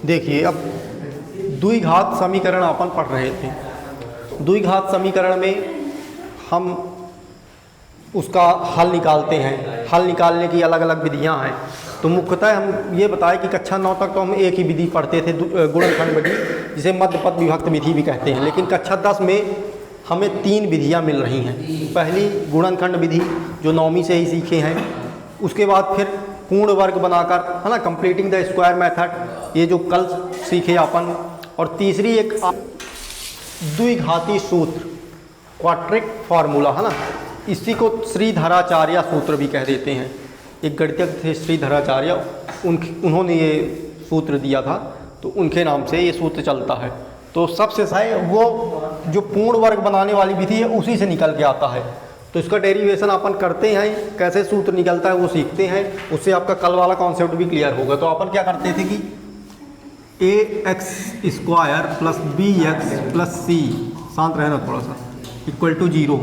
देखिए अब द्विघात समीकरण अपन पढ़ रहे थे। द्विघात समीकरण में हम उसका हल निकालते हैं। हल निकालने की अलग अलग विधियां हैं। तो मुख्यतः हम ये बताएं कि कक्षा 9 तक तो हम एक ही विधि पढ़ते थे, गुणनखंड विधि, जिसे मध्यपद विभक्त विधि भी कहते हैं। लेकिन कक्षा 10 में हमें 3 विधियां मिल रही हैं। पहली गुणनखंड विधि जो 9वीं से ही सीखे हैं, उसके बाद फिर पूर्ण वर्ग बनाकर, है ना, कंप्लीटिंग द स्क्वायर मेथड, ये जो कल सीखे अपन, और तीसरी एक द्विघाती सूत्र, क्वाड्रिक फार्मूला, है ना, इसी को श्रीधराचार्य सूत्र भी कह देते हैं। एक गणितज्ञ थे श्रीधराचार्य, उन्होंने ये सूत्र दिया था, तो उनके नाम से ये सूत्र चलता है। तो सबसे सही वो जो पूर्ण वर्ग बनाने वाली विधि है उसी से निकल के आता है। तो इसका डेरिवेशन अपन करते हैं, कैसे सूत्र निकलता है वो सीखते हैं, उससे आपका कल वाला कॉन्सेप्ट भी क्लियर होगा। तो अपन क्या करते थे कि ax² plus bx plus c, शांत रहना थोड़ा सा, equal to 0,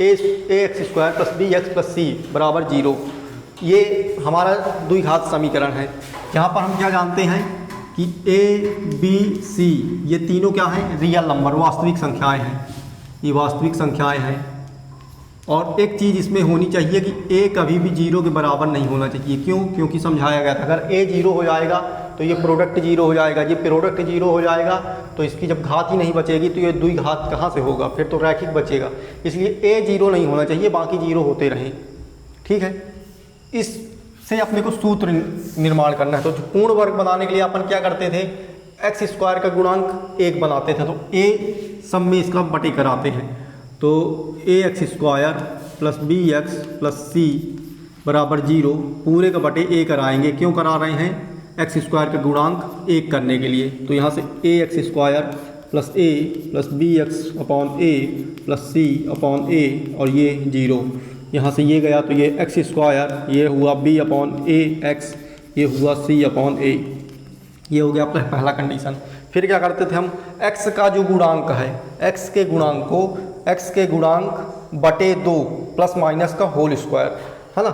ax² plus bx plus c बराबर 0, ये हमारा द्विघात समीकरण है। यहाँ पर हम क्या जानते हैं कि a b c ये तीनों क्या हैं, रियल नंबर, वास्तविक संख्याएं हैं। ये वास्तविक संख्याएं हैं। और एक चीज़ इसमें होनी चाहिए कि a कभी भी 0 के बराबर नहीं होना चाहिए। क्यों? क्योंकि समझाया गया था अगर a 0 हो जाएगा तो ये प्रोडक्ट 0 हो जाएगा, ये प्रोडक्ट 0 हो जाएगा तो इसकी जब घात ही नहीं बचेगी तो ये द्विघात कहाँ से होगा, फिर तो रैखिक बचेगा। इसलिए a 0 नहीं होना चाहिए, बाकी 0 होते रहें। ठीक है, इससे अपने को सूत्र निर्माण करना है। तो पूर्ण वर्ग बनाने के लिए अपन क्या करते थे, x² का गुणांक 1 बनाते थे, तो a सब में इसका बटे कराते हैं। तो ax² plus bx plus c बराबर 0 पूरे का बटे a कराएंगे। क्यों करा रहे हैं, x² का गुणांक 1 करने के लिए। तो यहाँ से ax² plus a plus bx upon a plus c upon a, और ये 0 यहाँ से ये गया, तो ये x², ये हुआ b अपॉन a x, ये हुआ c अपॉन a, ये हो गया पहला कंडीशन। फिर क्या करते थे हम, x का जो गुणांक है, x के गुणांक को x के गुणांक बटे 2 प्लस माइनस का होल स्क्वायर, है ना।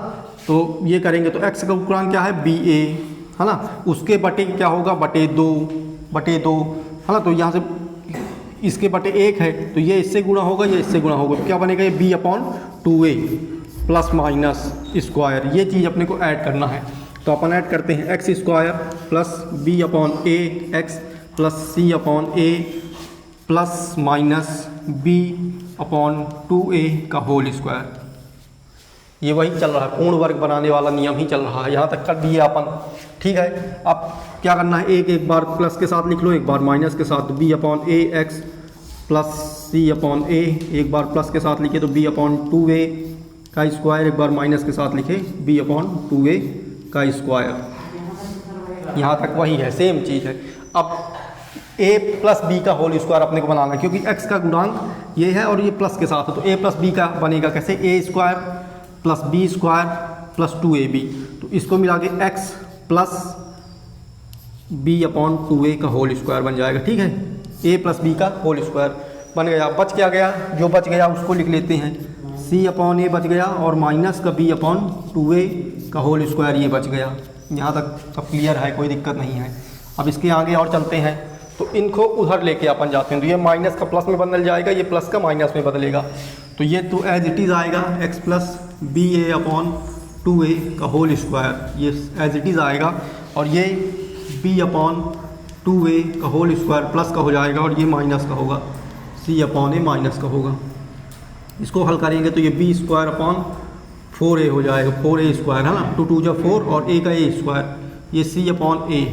तो ये करेंगे तो x का गुणांक क्या है, ba, है ना, उसके बटे क्या होगा, बटे 2, है ना। तो यहाँ से इसके बटे 1 है तो ये इससे गुणा होगा, ये इससे गुणा होगा, तो क्या बनेगा, ये b upon 2a plus minus square. ये चीज़ अपने को ऐड करना है। तो अपन ऐड करते हैं x² plus b upon a x plus c upon a plus minus b upon 2a का होल स्क्वायर। ये वही चल रहा है, पूर्ण वर्ग बनाने वाला नियम ही चल रहा है, यहाँ तक कर दिए अपन। ठीक है, अब क्या करना है, एक बार प्लस के साथ लिख लो, एक बार माइनस के साथ, b upon a x plus c upon a, एक बार प्लस के साथ लिखे तो b अपॉन 2a का स्क्वायर, एक बार माइनस के साथ लिखे b अपॉन 2a का स्क्वायर। यहाँ तक वही है, सेम चीज़ है। अब a प्लस b का होल स्क्वायर अपने को बनाना है, क्योंकि x का गुणांक ये है और ये प्लस के साथ है, तो a प्लस b का बनेगा कैसे, a² plus b² plus 2ab। तो इसको मिला के x plus b upon 2a का होल स्क्वायर बन जाएगा। ठीक है, a प्लस b का होल स्क्वायर बन गया। बच क्या गया, जो बच गया उसको लिख लेते हैं, c अपॉन a बच गया और माइनस का b अपॉन 2a का होल स्क्वायर, ये बच गया। यहाँ तक सब क्लियर है, कोई दिक्कत नहीं है। अब इसके आगे और चलते हैं, तो इनको उधर लेके अपन जाते हैं, तो ये माइनस का प्लस में बदल जाएगा, ये प्लस का माइनस में बदलेगा। तो ये तो एज इट इज़ आएगा x plus ba upon 2a का होल स्क्वायर, ये एज इट इज़ आएगा, और ये b अपॉन 2a का होल स्क्वायर प्लस का हो जाएगा, और ये माइनस का होगा, c अपॉन a माइनस का होगा। इसको हल करेंगे तो ये b² अपॉन 4a हो जाएगा, 4a², है ना, 2 2 4 और a का a², ये c अपॉन a।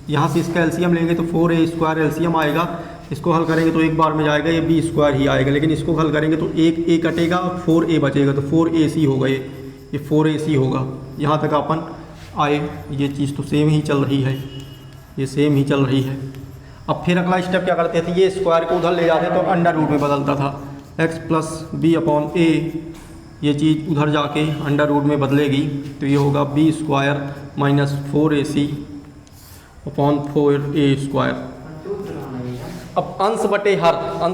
यहाँ से इसका एलसीएम लेंगे तो 4a² एलसीएम आएगा। इसको हल करेंगे तो एक बार में जाएगा, ये b² ही आएगा, लेकिन इसको हल करेंगे तो एक a कटेगा, 4a बचेगा, तो 4ac होगा, ये 4ac होगा। यहाँ तक अपन आए, ये चीज़ तो सेम ही चल रही है, ये सेम ही चल रही है। अब फिर अगला स्टेप क्या करते थे, ये स्क्वायर को उधर ले जाते तो अंडर रूट में बदलता था, x plus b upon a, ये चीज़ उधर जाके अंडर रूट में बदलेगी, तो ये होगा b² minus 4ac upon 4a²। अब अंश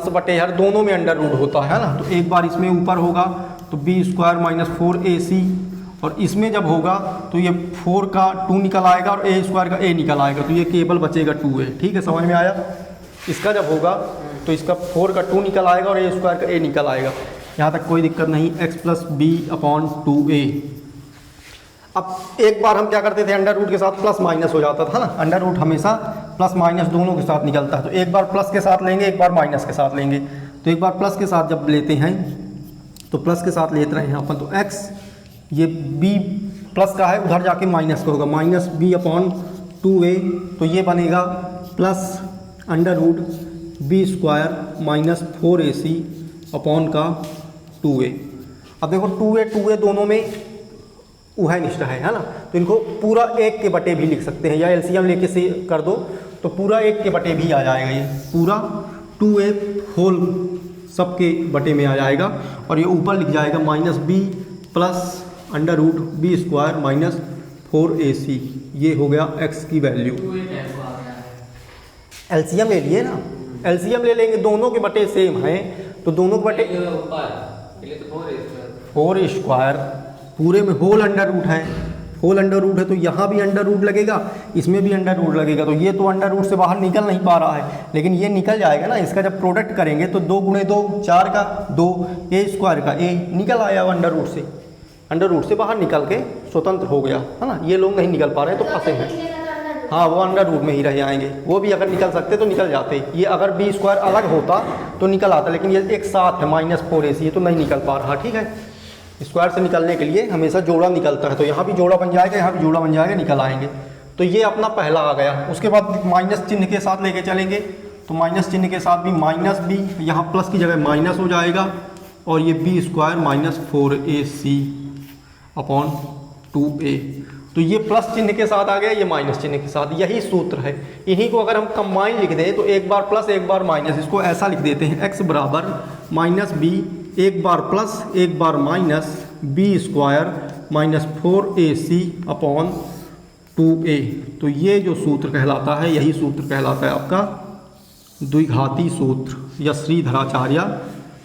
बटे हर दोनों में अंडर रूट होता है ना, तो एक बार इसमें ऊपर होगा तो b² माइनस 4ac और इसमें जब होगा तो ये 4 का 2 निकल आएगा और ए स्क्वायर का ए निकल आएगा, तो ये केवल बचेगा 2a। ठीक है, समझ में आया। इसका जब होगा तो इसका 4 का 2 निकल आएगा और ए स्क्वायर का ए निकल आएगा। यहाँ तक कोई दिक्कत नहीं। x plus B upon 2a। अब एक बार हम क्या करते थे, अंडर रूट के साथ प्लस माइनस हो जाता था ना, अंडर रूट हमेशा प्लस माइनस दोनों के साथ निकलता है। तो एक बार प्लस के साथ लेंगे, एक बार माइनस के साथ लेंगे। तो एक बार प्लस के साथ जब लेते हैं तो प्लस के साथ लेते रहे हैं अपन, तो x ये b प्लस का है, उधर जाके माइनस का होगा, माइनस बी अपॉन 2a। तो ये बनेगा plus under root B square minus 4ac upon का 2a। अब देखो 2a दोनों में उभय निष्ठ है ना, तो इनको पूरा 1 के बटे भी लिख सकते हैं, या एलसीएम लेके से कर दो तो पूरा 1 के बटे भी आ जाएगा। ये पूरा 2a होल सबके बटे में आ जाएगा, और ये ऊपर लिख जाएगा minus B plus under root B square minus 4ac। ये हो गया x की वैल्यू। एलसीएम ले लिए ना, एलसीएम ले लेंगे, दोनों के बटे सेम हैं तो दोनों के बटे 4 स्क्वायर, पूरे में होल अंडर रूट है, होल अंडर रूट है तो यहाँ भी अंडर रूट लगेगा, इसमें भी अंडर रूट लगेगा। तो ये तो अंडर रूट से बाहर निकल नहीं पा रहा है, लेकिन ये निकल जाएगा ना। इसका जब प्रोडक्ट करेंगे तो 2 गुणे 2 4 का 2 ए स्क्वायर का ए निकल आया अंडर रूट से, अंडर रूट से बाहर निकल के स्वतंत्र हो गया है ना। ये लोग नहीं निकल पा रहे हैं तो फंसे हैं। हाँ, वो अंडर रूट में ही रह जाएंगे, वो भी अगर निकल सकते तो निकल जाते। ये अगर बी स्क्वायर अलग होता तो निकल आता, लेकिन ये एक साथ है माइनस 4ac, ये तो नहीं निकल पा रहा। ठीक है, स्क्वायर से निकलने के लिए हमेशा जोड़ा निकलता है, तो यहाँ भी जोड़ा बन जाएगा, यहाँ भी जोड़ा बन जाएगा, निकल आएंगे। तो ये अपना पहला आ गया। उसके बाद माइनस चिन्ह के साथ लेके चलेंगे, तो माइनस चिन्ह के साथ भी माइनस बी, यहाँ प्लस की जगह माइनस हो जाएगा, और ये B square minus 4ac upon 2a। तो ये प्लस चिन्ह के साथ आ गया, ये माइनस चिन्ह के साथ। यही सूत्र है। इन्हीं को अगर हम कंबाइन लिख दें तो एक बार प्लस एक बार माइनस, इसको ऐसा लिख देते हैं, x बराबर माइनस बी, एक बार प्लस एक बार minus B square minus 4ac upon 2a। तो ये जो सूत्र कहलाता है, यही सूत्र कहलाता है आपका द्विघाती सूत्र या श्रीधराचार्य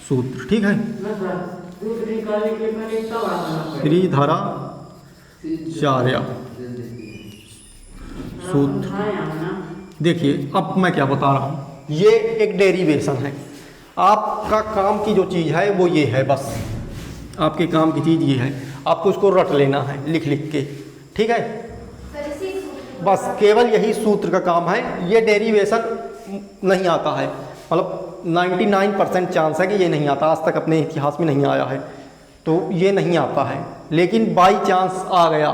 सूत्र। ठीक है, श्रीधराचार्य सूत्र। देखिए अब मैं क्या बता रहा हूँ, ये एक डेरिवेशन है। आपका काम की जो चीज़ है वो ये है, बस आपके काम की चीज़ ये है, आपको उसको रट लेना है लिख लिख के। ठीक है, बस केवल यही सूत्र का काम है। ये डेरिवेशन नहीं आता है, मतलब 99% चांस है कि ये नहीं आता, आज तक अपने इतिहास में नहीं आया है, तो ये नहीं आता है। लेकिन बाई चांस आ गया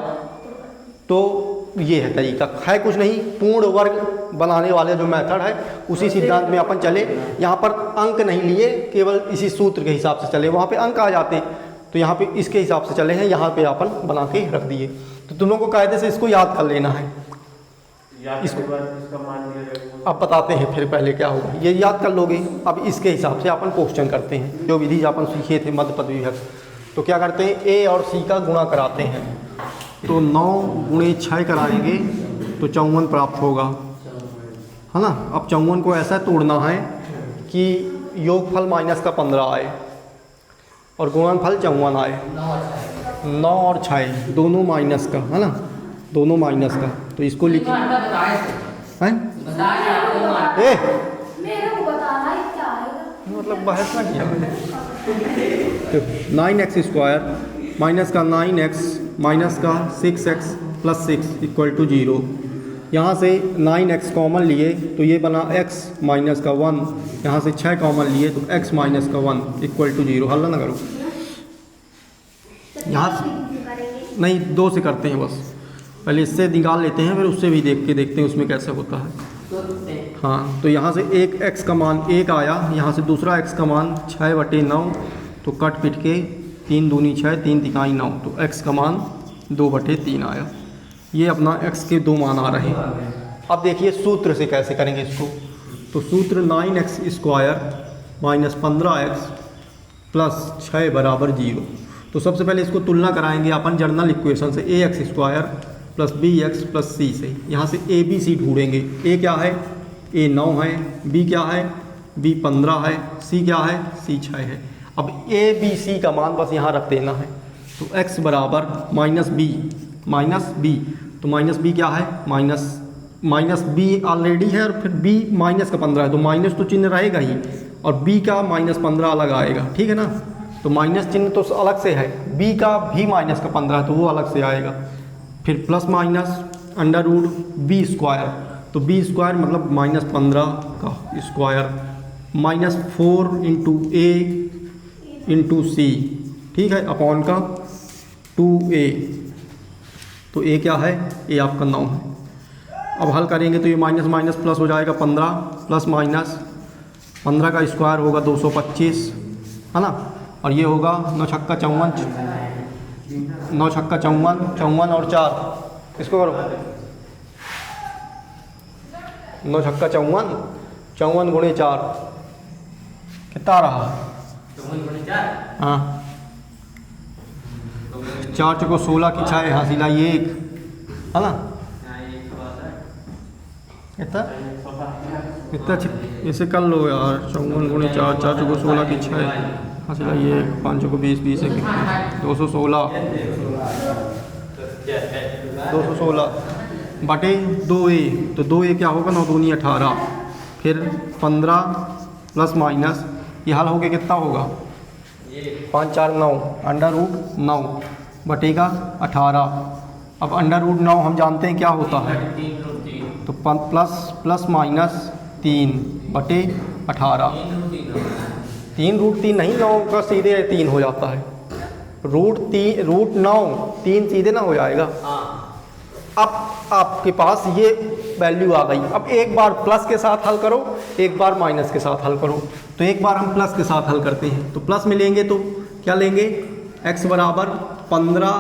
तो ये है तरीका, है कुछ नहीं। पूर्ण वर्ग बनाने वाले जो मेथड है उसी सिद्धांत में अपन चले। यहाँ पर अंक नहीं लिए, केवल इसी सूत्र के हिसाब से चले। वहाँ पे अंक आ जाते तो यहाँ पे इसके हिसाब से चले हैं, यहाँ पे अपन बना के रख दिए। तो तुम लोगों को कायदे से इसको याद कर लेना है। इसको अब बताते हैं फिर पहले क्या होगा, ये याद कर लोगे। अब इसके हिसाब से अपन क्वेश्चन करते हैं, जो विधि अपन सीखे थे मध्य पद विभक्त। तो क्या करते हैं, ए और सी का गुणा कराते हैं। तो 9 गुणे 6 कराएंगे तो 54 प्राप्त होगा, है ना। अब 54 को ऐसा तोड़ना है कि योगफल माइनस का 15 आए और गुणनफल 54 आए। 9 और 6 दोनों माइनस का, है ना, दोनों माइनस का। तो इसको लिख मतलब बहस ना किया मैंने। तो 9x स्क्वायर माइनस का 9x माइनस का 6x प्लस 6 इक्वल टू 0। यहाँ से 9x कॉमन लिए तो ये बना x माइनस का 1, यहाँ से 6 कॉमन लिए तो x माइनस का 1 इक्वल टू 0। हल ना करो, यहाँ से नहीं 2 से करते हैं बस, पहले इससे निकाल लेते हैं फिर उससे भी देखते हैं उसमें कैसे होता है। हाँ, तो यहाँ से एक x का मान 1 आया, यहाँ से दूसरा x का मान 6/9, तो कट पिट के 3 दूनी 6 3 तिकाई 9, तो x का मान 2/3 आया। ये अपना x के 2 मान आ रहे हैं। अब देखिए सूत्र से कैसे करेंगे इसको। तो सूत्र 9x square minus 15x plus 6 बराबर 0। तो सबसे पहले इसको तुलना कराएंगे अपन जर्नल इक्वेशन से, ax square plus bx plus c से। यहाँ से a b c ढूंढेंगे। a क्या है, a 9 है, b क्या है, b 15 है, c क्या है, c 6 है। अब a b c का मान बस यहाँ रख देना है। तो x बराबर माइनस बी, तो माइनस बी क्या है, माइनस बी ऑलरेडी है, और फिर b माइनस का 15 है, तो माइनस तो चिन्ह रहेगा ही, और b का माइनस 15 अलग आएगा, ठीक है ना। तो माइनस चिन्ह तो अलग से है, b का भी माइनस का 15 है तो वो अलग से आएगा। फिर plus minus under root B square, तो बी स्क्वायर मतलब माइनस 15 का square, minus 4 into A into C, ठीक है, अपॉन का 2a, तो a क्या है, a आपका 9 है। अब हल करेंगे तो ये माइनस माइनस प्लस हो जाएगा 15, प्लस माइनस 15 का स्क्वायर होगा 225, है ना, और ये होगा 9 छक्का 54, 9 छक्का 54, 54 और 4, इसको करो 9 छक्का 54, 54 गुणे 4 कितना रहा, हाँ 4 चौको 16 की 6 यहाँ सिलाई 1, है ना, इतना इसे कर लो यार, 54 गुणे 4, 4 चौको 16 की 6 हाँ सिलाई 1, 5 चौको 20, 20 है 216 बटे 2a, तो 2a क्या होगा, 9 दूनी 18, फिर 15 प्लस माइनस ये हल हो गया कितना होगा, 5 4 9 अंडर रूट 9 बटेगा 18। अब अंडर रूट 9 हम जानते हैं क्या होता है, तो प्लस माइनस 3 बटे 18, 3 रूट 3 नहीं, 9 का सीधे 3 हो जाता है, रूट 9 3 सीधे ना हो जाएगा। अब आपके पास ये वैल्यू आ गई, अब एक बार प्लस के साथ हल करो, एक बार माइनस के साथ हल करो। तो एक बार हम प्लस के साथ हल करते हैं, तो प्लस में लेंगे तो क्या लेंगे, x बराबर 15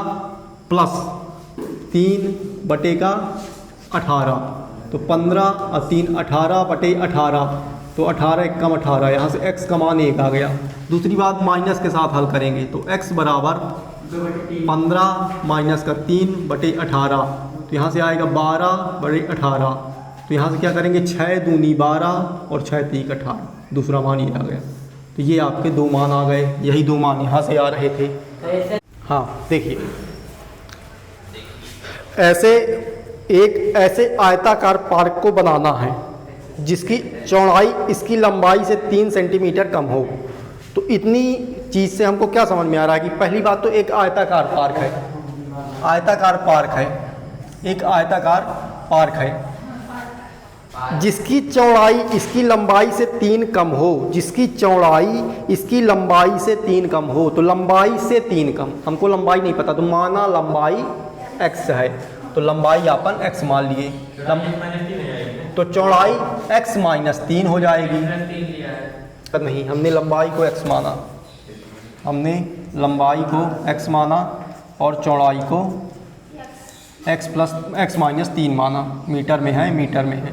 प्लस 3 बटे का 18, तो 15 और 3 18 बटे 18, तो 18 एक कम 18, यहाँ से x का मान 1 आ गया। दूसरी बात माइनस के साथ हल करेंगे, तो x बराबर 15 माइनस का 3 बटे 18, तो यहाँ से आएगा 12 बटे 18, तो यहाँ से क्या करेंगे 6 दूनी 12 और 6 तीक 18, दूसरा मान ये आ गया। तो ये आपके 2 मान आ गए, यही 2 मान यहाँ से आ रहे थे। हाँ देखिए, ऐसे आयताकार पार्क को बनाना है जिसकी चौड़ाई इसकी लंबाई से 3 सेंटीमीटर कम हो। तो इतनी चीज़ से हमको क्या समझ में आ रहा है कि पहली बात तो एक आयताकार पार्क है, एक आयताकार पार्क है जिसकी चौड़ाई इसकी लंबाई से 3 कम हो, जिसकी चौड़ाई इसकी लंबाई से 3 कम हो। तो लंबाई से 3 कम, हमको लंबाई नहीं पता, तो माना लंबाई x है, तो लंबाई अपन x मान लिए, तो चौड़ाई x माइनस 3 हो जाएगी। नहीं, हमने लंबाई को x माना, हमने लंबाई को x माना और चौड़ाई को x प्लस x माइनस 3 माना, मीटर में है,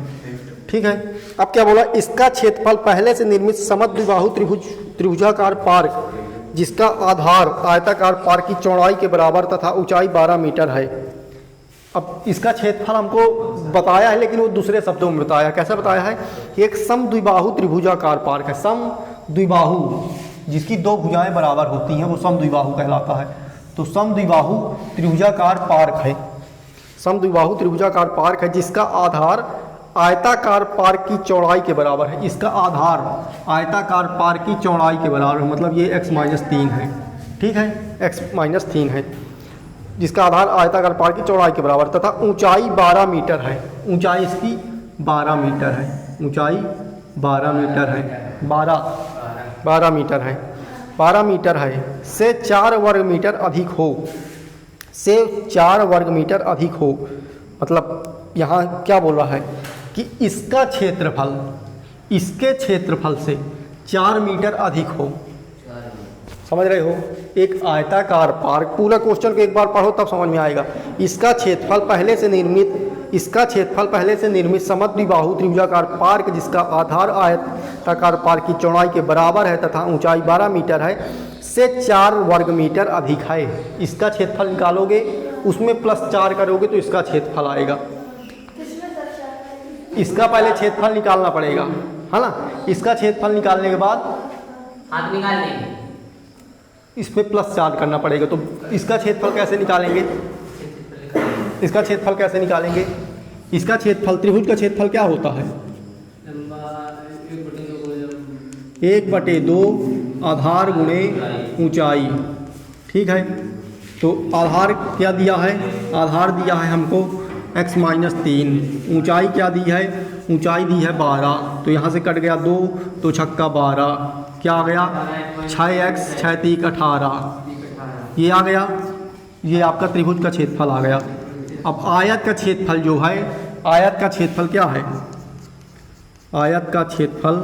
ठीक है। अब क्या बोला, इसका क्षेत्रफल पहले से निर्मित समद्विबाहु त्रिभुजाकार पार्क जिसका आधार आयताकार पार्क की चौड़ाई के बराबर तथा ऊंचाई 12 मीटर है। अब इसका क्षेत्रफल हमको बताया है, लेकिन वो दूसरे शब्दों में बताया। कैसे बताया है कि एक समद्विबाहु त्रिभुजाकार पार्क है, समद्विबाहु जिसकी 2 भुजाएं बराबर होती हैं वो समद्विबाहु कहलाता है। तो समद्विबाहु त्रिभुजाकार पार्क है, समद्विबाहु त्रिभुजाकार पार्क है जिसका आधार आयताकार पार्क की चौड़ाई के बराबर है। इसका आधार आयताकार पार्क की चौड़ाई के बराबर है, मतलब ये x माइनस 3 है, ठीक है, x माइनस 3 है जिसका आधार आयताकार पार्क की चौड़ाई के बराबर तथा ऊंचाई 12 मीटर है। ऊंचाई इसकी 12 मीटर है, ऊंचाई 12 मीटर है, 12 मीटर है, 12 मीटर है से 4 वर्ग मीटर अधिक हो, से 4 वर्ग मीटर अधिक हो। मतलब यहाँ क्या बोल रहा है कि इसका क्षेत्रफल इसके क्षेत्रफल से 4 मीटर अधिक हो। समझ रहे हो, एक आयताकार पार्क, पूरा क्वेश्चन को एक बार पढ़ो तब समझ में आएगा। इसका क्षेत्रफल पहले से निर्मित समद्विबाहु त्रिभुजाकार पार्क जिसका आधार आयताकार पार्क की चौड़ाई के बराबर है तथा ऊंचाई 12 मीटर है से 4 वर्ग मीटर अधिक है। इसका क्षेत्रफल निकालोगे, उसमें +4 करोगे तो इसका क्षेत्रफल आएगा। इसका पहले क्षेत्रफल निकालना पड़ेगा, है ना। इसका क्षेत्रफल निकालने के बाद हाथ निकाल लेंगे, इस पे प्लस 4 करना पड़ेगा। तो इसका क्षेत्रफल कैसे निकालेंगे? इसका क्षेत्रफल कैसे निकालेंगे? इसका क्षेत्रफल, त्रिभुज का क्षेत्रफल क्या होता है? 1/2 आधार गुणे ऊंचाई। ठीक है, तो आधार क्या दिया है? आधार दिया है हमको x-3। ऊंचाई क्या दी है? ऊंचाई दी है 12। तो यहाँ से कट गया 2, तो छक्का 12, क्या आ गया? 6x 6 3 18, ये आ गया। ये आपका त्रिभुज का क्षेत्रफल आ गया। अब आयत का क्षेत्रफल जो है, आयत का क्षेत्रफल क्या है? आयत का क्षेत्रफल,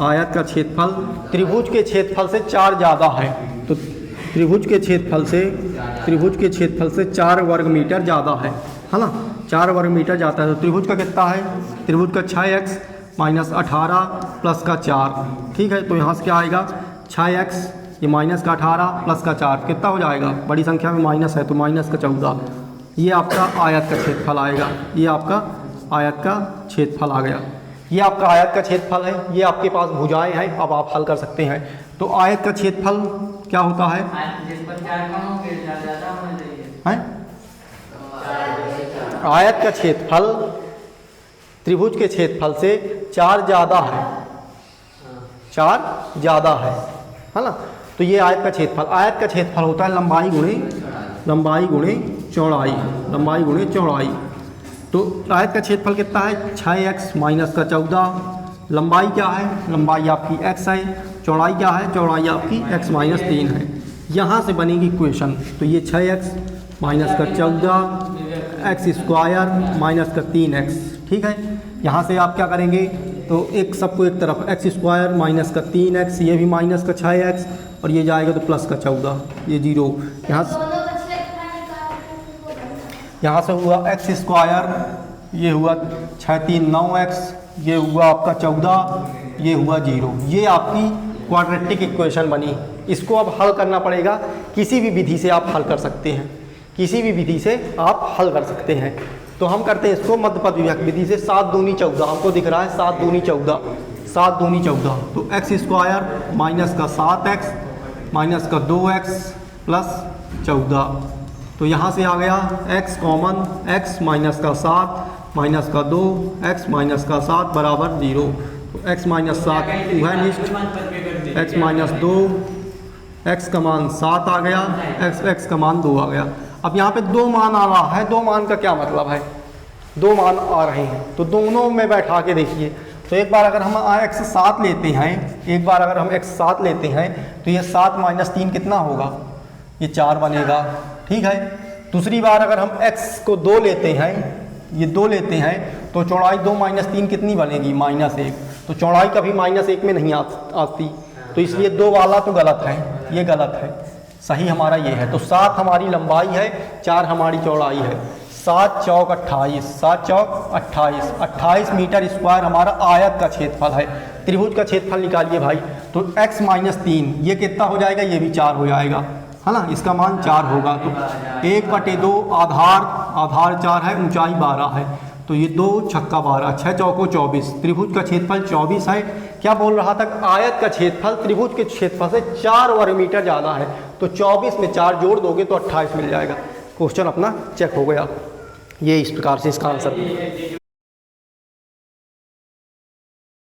आयत का क्षेत्रफल त्रिभुज के क्षेत्रफल से 4 ज़्यादा है। तो त्रिभुज के क्षेत्रफल से 4 वर्ग मीटर ज़्यादा है ना? 4 वर्ग मीटर जाता है। तो त्रिभुज का कितना है? त्रिभुज का 6x माइनस 18 प्लस का 4। ठीक है, तो यहाँ से क्या आएगा? 6x, ये माइनस का 18 प्लस का 4 कितना हो जाएगा? बड़ी संख्या में माइनस है तो माइनस का 14। ये आपका आयत का क्षेत्रफल आएगा। ये आपका आयत का क्षेत्रफल आ गया। ये आपका आयत का क्षेत्रफल है। ये आपके पास भुजाएं हैं, अब आप हल कर सकते हैं। तो आयत का क्षेत्रफल क्या होता है? आयत का क्षेत्रफल त्रिभुज के क्षेत्रफल से 4 ज़्यादा है, 4 ज़्यादा है ना? तो ये आयत का क्षेत्रफल, आयत का क्षेत्रफल होता है लंबाई गुणे चौड़ाई, लंबाई गुणे चौड़ाई। तो आयत का क्षेत्रफल कितना है? 6x माइनस का 14। लंबाई क्या है? लंबाई आपकी x है। चौड़ाई क्या है? चौड़ाई आपकी x-3 है। यहाँ से बनेगी इक्वेशन। तो ये 6x माइनस का 14 x² माइनस का 3x। ठीक है, यहाँ से आप क्या करेंगे? तो एक सबको एक तरफ x² माइनस का 3x, ये भी माइनस का 6x, और ये जाएगा तो प्लस का 14, ये 0। यहाँ से हुआ x², ये हुआ 6 3 9x, ये हुआ आपका 14, ये हुआ 0। ये आपकी क्वाड्रेटिक इक्वेशन बनी। इसको अब हल करना पड़ेगा। किसी भी विधि से आप हल कर सकते हैं, किसी भी विधि से आप हल कर सकते हैं। तो हम करते हैं इसको मध्यपद विभक्त विधि से। 7 दूनी 14, हमको दिख रहा है 7 दूनी 14, 7 दूनी 14। तो x² माइनस का 7x माइनस का 2x प्लस 14। तो यहाँ से आ गया x कॉमन, x माइनस का 7 माइनस का 2, x माइनस का 7 बराबर 0। तो x माइनस 7 वह निष्ठ, x माइनस 2, x का मान 7 आ गया, x का मान 2 आ गया। अब यहाँ पे 2 मान आ रहा है। 2 मान का क्या मतलब है? 2 मान आ रहे हैं तो दोनों में बैठा के देखिए। तो एक बार अगर हम x 7 लेते हैं, एक बार अगर हम x 7 लेते हैं तो ये 7 माइनस 3 कितना होगा? ये 4 बनेगा। ठीक है, दूसरी बार अगर हम x को 2 लेते हैं, ये 2 लेते हैं, तो चौड़ाई 2 माइनस 3 कितनी बनेगी? -1। तो चौड़ाई कभी -1 में नहीं आती, तो इसलिए 2 वाला तो गलत है, ये गलत है। सही हमारा ये है। तो 7 हमारी लंबाई है, 4 हमारी चौड़ाई है। 7 चौक 28, 7 चौक 28, 28 मीटर स्क्वायर हमारा आयत का क्षेत्रफल है। त्रिभुज का क्षेत्रफल निकालिए भाई। तो x-3 ये कितना हो जाएगा? ये भी 4 हो जाएगा, है ना? इसका मान 4 होगा। तो 1/2 आधार 4 है, ऊंचाई 12 है। तो ये 2 छक्का 12, 6 चौको 24। त्रिभुज का क्षेत्रफल 24 है। क्या बोल रहा था? आयत का क्षेत्रफल त्रिभुज के क्षेत्रफल से 4 वर्ग मीटर ज़्यादा है। तो 24 में 4 जोड़ दोगे तो 28 मिल जाएगा। क्वेश्चन अपना चेक हो गया। ये इस प्रकार से इसका आंसर